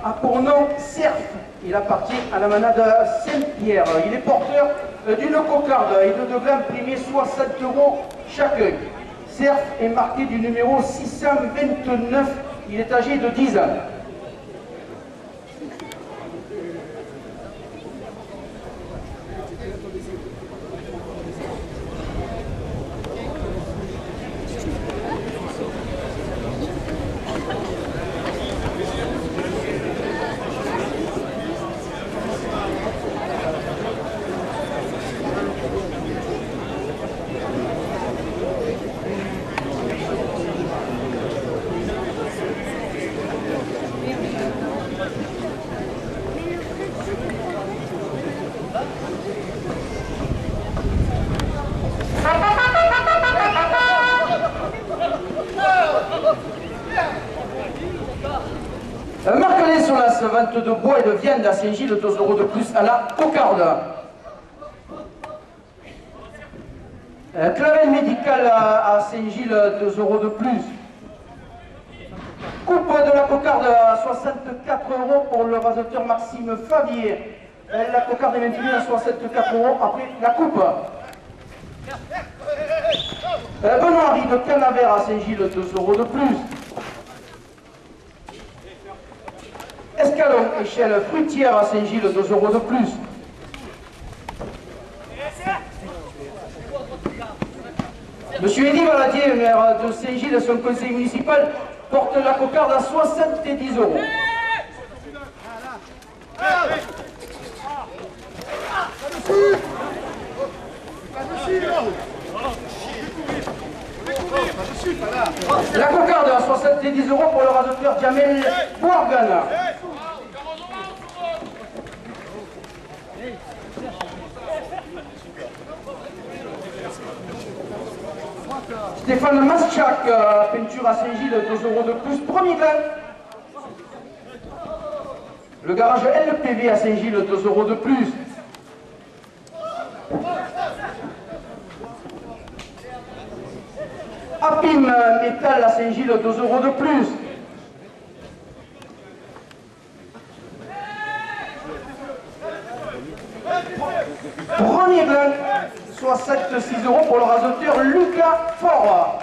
a pour nom Cerf. Il appartient à la manade Saint-Pierre. Il est porteur d'une cocarde et de deux glands primés 60 € chacun. Cerf est marqué du numéro 629. Il est âgé de 10 ans. Marquez sur la vente de bois et de viande à Saint-Gilles, 2 € de plus à la cocarde. Clavel médical à Saint-Gilles, 2 € de plus. Coupe de la cocarde à 64 € pour le raseteur Maxime Favier. La cocarde est maintenue à 64 € après la coupe. Benoît de Canavert à Saint-Gilles, 2 € de plus. Escalon, échelle fruitière à Saint-Gilles, 2 € de plus. Monsieur Eddy Valadier, maire de Saint-Gilles, son conseil municipal, porte la cocarde à 70 €. La cocarde à 70 € pour le raseteur Jamel Bourgana. Stéphane Maschak, peinture à Saint-Gilles, 2 € de plus, premier gland. Le garage LPV à Saint-Gilles, 2 € de plus. Apim Métal à Saint-Gilles, 2 € de plus. Premier gland, 66 € pour le raseteur Lucas Fort.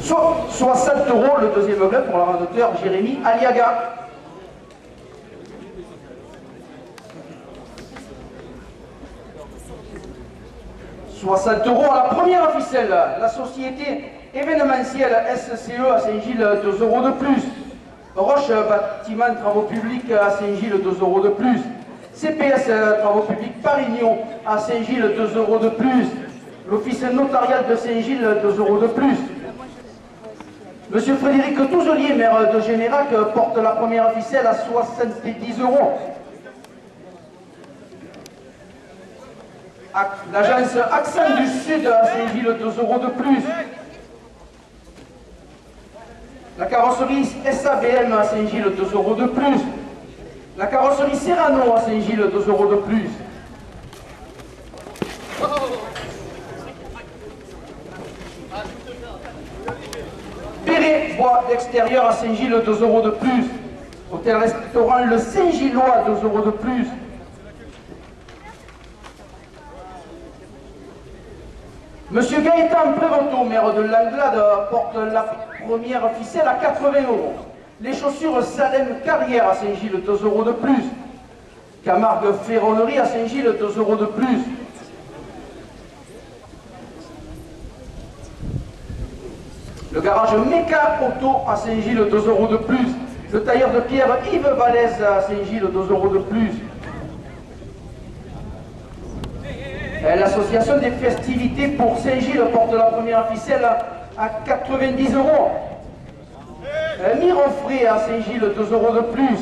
Soit 60 € le deuxième gland pour le raseteur Jérémy Aliaga. €60 à la première ficelle. La société événementielle SCE à Saint-Gilles, 2 € de plus. Roche Bâtiment Travaux Publics à Saint-Gilles, 2 € de plus. CPS Travaux Publics Parignon à Saint-Gilles, 2 € de plus. L'office notarial de Saint-Gilles, 2 € de plus. Monsieur Frédéric Touzelier, maire de Générac, porte la première ficelle à 70 €. L'agence Accent du Sud à Saint-Gilles, 2 € de plus. La carrosserie SABM à Saint-Gilles, 2 € de plus. La carrosserie Serrano à Saint-Gilles, 2 € de plus. Perret Bois d'extérieur à Saint-Gilles, 2 € de plus. Hôtel-restaurant Le Saint-Gillois, 2 € de plus. Monsieur Gaëtan Préventot, maire de Langlade, porte la première ficelle à 80 €. Les chaussures Salem Carrière à Saint-Gilles, 2 € de plus. Camargue Ferronnerie à Saint-Gilles, 2 € de plus. Le garage Méca Auto à Saint-Gilles, 2 € de plus. Le tailleur de pierre Yves Vallès à Saint-Gilles, 2 € de plus. L'association des festivités pour Saint-Gilles porte la première ficelle à 90 €. Mironfray à Saint-Gilles, 2 € de plus.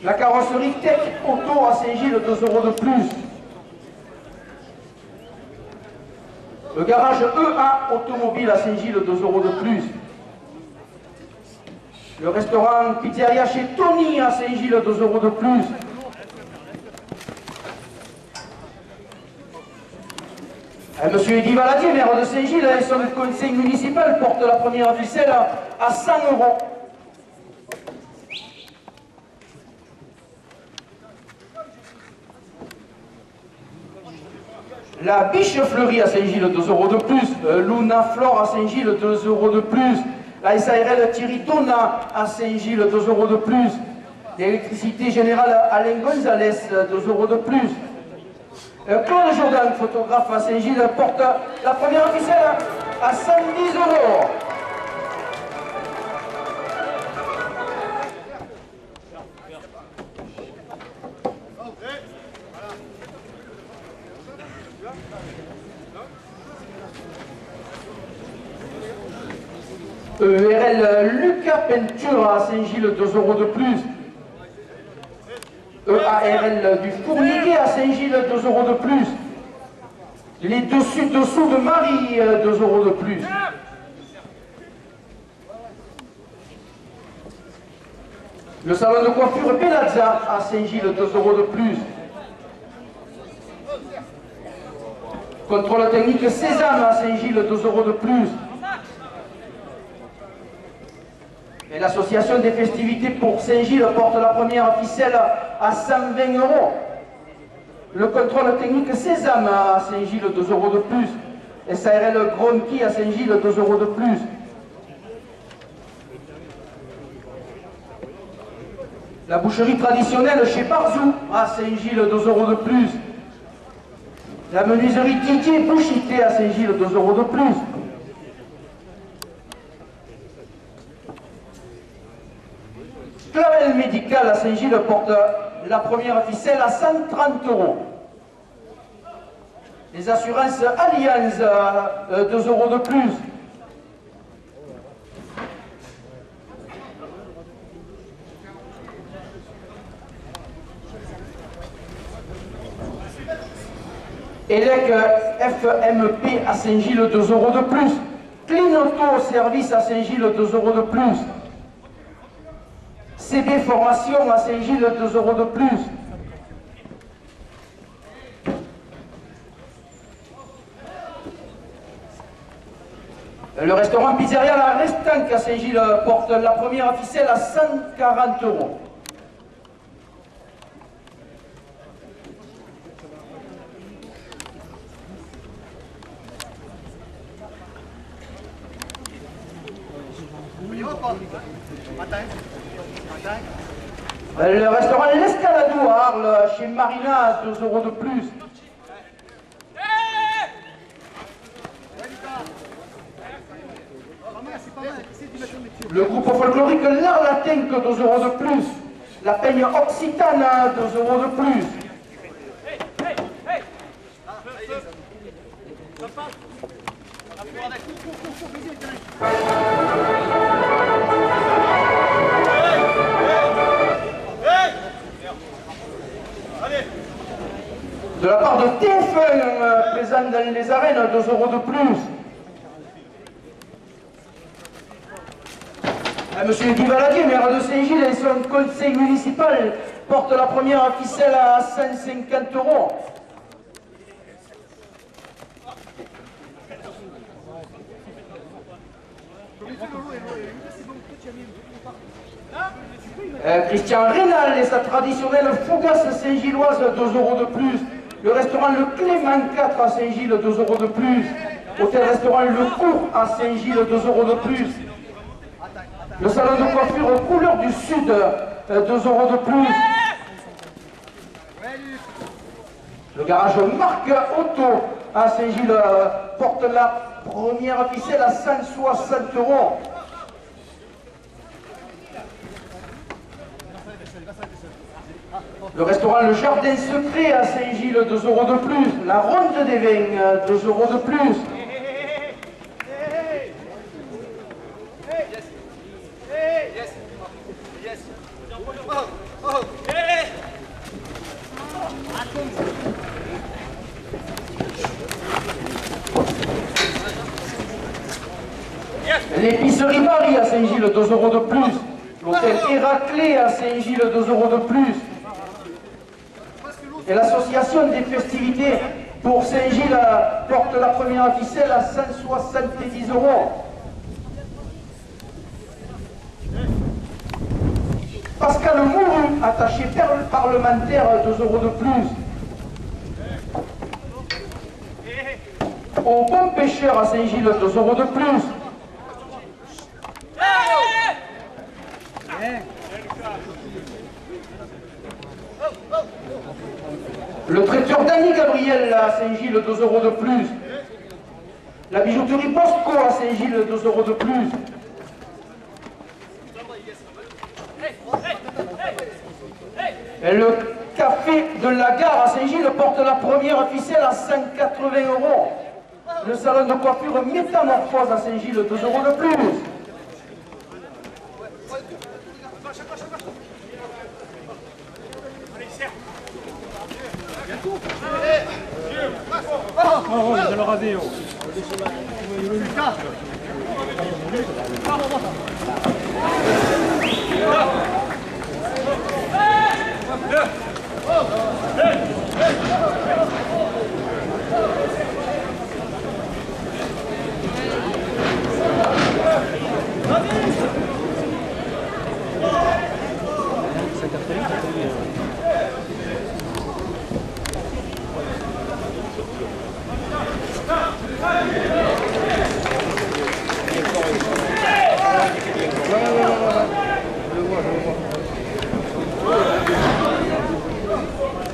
La carrosserie Tech Auto à Saint-Gilles, 2 € de plus. Le garage EA Automobile à Saint-Gilles, 2 € de plus. Le restaurant Pizzeria chez Tony à Saint-Gilles, 2 € de plus. Monsieur Eddy Valadier, maire de Saint-Gilles, et son conseil municipal porte la première ficelle à 100 €. La Biche Fleurie à Saint-Gilles, 2 € de plus. Luna Flore à Saint-Gilles, 2 € de plus. La SARL Thierry Tona à Saint-Gilles, 2 € de plus. L'électricité générale Alain Gonzalez, 2 € de plus. Claude Jourdan, photographe à Saint-Gilles, porte la première ficelle à 110 €. ERL Lucas Peinture à Saint-Gilles, 2 € de plus. EARL du Fournier à Saint-Gilles, 2 € de plus. Les dessous de Marie, 2 € de plus. Le salon de coiffure Pelazza à Saint-Gilles, 2 € de plus. Contrôle technique Sésame à Saint-Gilles, 2 € de plus. Et l'association des festivités pour Saint-Gilles porte la première ficelle à 120 €. Le contrôle technique Sésame à Saint-Gilles, 2 € de plus. SARL Gronki à Saint-Gilles, 2 € de plus. La boucherie traditionnelle chez Barzou à Saint-Gilles, 2 € de plus. La menuiserie Didier Bouchité à Saint-Gilles, 2 € de plus. Clavel médical à Saint-Gilles porte la première ficelle à 130 €. Les assurances Allianz, 2 € de plus. ELEC FMP à Saint-Gilles, 2 € de plus. Clignoto Service à Saint-Gilles, 2 € de plus. CB Formation à Saint-Gilles, 2 € de plus. Le restaurant Pizzeria La Restanque à Saint-Gilles porte la première ficelle à 140 €. Le restaurant L'Escaladou à Arles, chez Marina, 2 € de plus. Le groupe folklorique L'Arlatenque, 2 € de plus. La peigne Occitane, 2 € de plus. De la part de TF1, présent dans les arènes, 2 € de plus. Monsieur Eddy Valadier, maire de Saint-Gilles, et son conseil municipal porte la première ficelle à 150 €. Christian Rénal et sa traditionnelle fougasse saint-gilloise, 2 € de plus. Le restaurant Le Clément 4 à Saint-Gilles, 2 € de plus. Hôtel-restaurant Le Cours à Saint-Gilles, 2 € de plus. Le salon de coiffure Couleur du Sud, 2 € de plus. Le garage Marc Auto à Saint-Gilles porte la première ficelle à 160 €. Le restaurant Le Jardin Secret à Saint-Gilles, 2 € de plus. La Ronde des Vins, 2 € de plus. L'épicerie Marie à Saint-Gilles, 2 € de plus. L'hôtel Héraclé à Saint-Gilles, 2 euros de plus. Et l'association des festivités pour Saint-Gilles porte la première ficelle à 170 euros. Pascal Mourou, attaché parlementaire, 2 euros de plus. Au Bon Pêcheur à Saint-Gilles, 2 euros de plus. Le traiteur Dany Gabriel à Saint-Gilles, 2 euros de plus. La bijouterie Bosco à Saint-Gilles, 2 euros de plus. Et le café de la gare à Saint-Gilles porte la première ficelle à 180 euros. Le salon de coiffure Métamorphose à Saint-Gilles, 2 euros de plus. C'est le radio.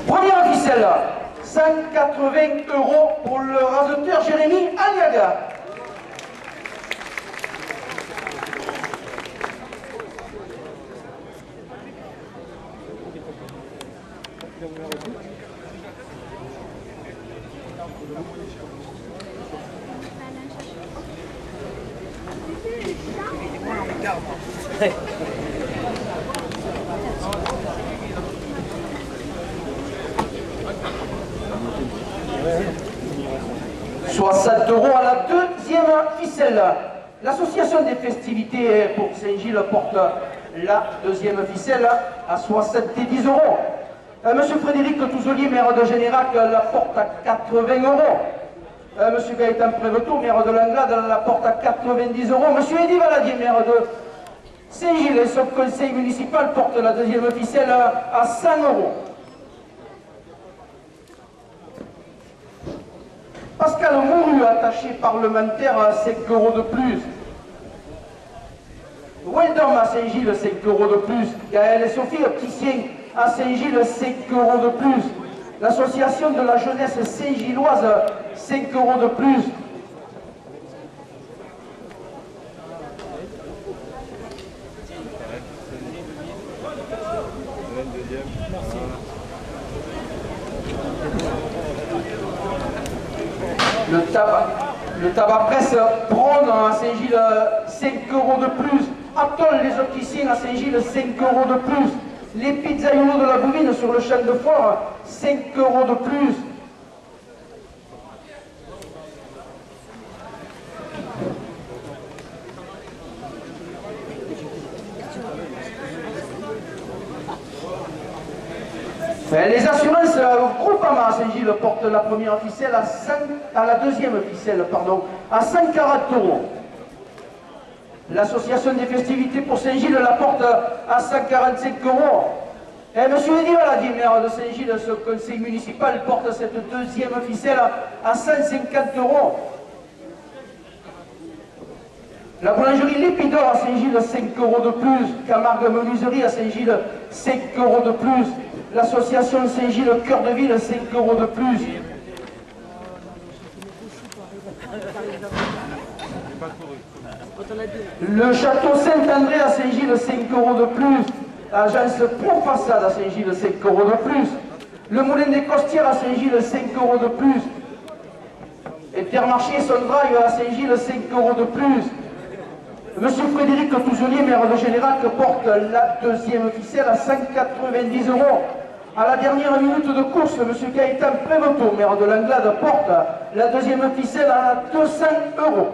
Première ficelle, 180 euros pour le raseteur Jérémy Aliaga. Hey. 60 euros à la deuxième ficelle. L'association des festivités pour Saint-Gilles porte la deuxième ficelle à 70 euros. Monsieur Frédéric Touzolier, maire de Générac, la porte à 80 euros. Monsieur Gaëtan Prévetot, maire de Langlade, la porte à 90 euros. Monsieur Eddy Valadier, maire de Saint-Gilles et son conseil municipal porte la deuxième ficelle à 100 euros. Pascal Mourou, attaché parlementaire, à 5 euros de plus. Weldon à Saint-Gilles, 5 euros de plus. Gaël et Sophie Opticien à Saint-Gilles, 5 euros de plus. L'association de la jeunesse Saint-Gilloise, 5 euros de plus. Le tabac presse Braun à Saint-Gilles, 5 euros de plus. Atoll les opticiens à Saint-Gilles, 5 euros de plus. Les pizzaiolos de la Bouvine sur le champ de foire, 5 euros de plus. Les assurances Groupama à Saint-Gilles portent la première ficelle à la deuxième ficelle, pardon, à 140 euros. L'association des festivités pour Saint-Gilles la porte à 145 euros. Et monsieur Eddy Valadier, maire de Saint-Gilles, ce conseil municipal porte cette deuxième ficelle à 150 euros. La boulangerie Lépidor à Saint-Gilles, 5 euros de plus. Camargue Menuiserie à Saint-Gilles, 5 euros de plus. L'association Saint-Gilles Cœur de Ville, 5 euros de plus. Le château Saint-André à Saint-Gilles, 5 euros de plus. L'agence Pro Façade à Saint-Gilles, 5 euros de plus. Le Moulin des Costières à Saint-Gilles, 5 euros de plus. Intermarché Sondrail à Saint-Gilles, 5 euros de plus. Monsieur Frédéric Touzolier, maire de Générac, porte la deuxième ficelle à 190 euros. À la dernière minute de course, monsieur Gaëtan Prévetot, maire de Langlade, porte la deuxième ficelle à 200 euros.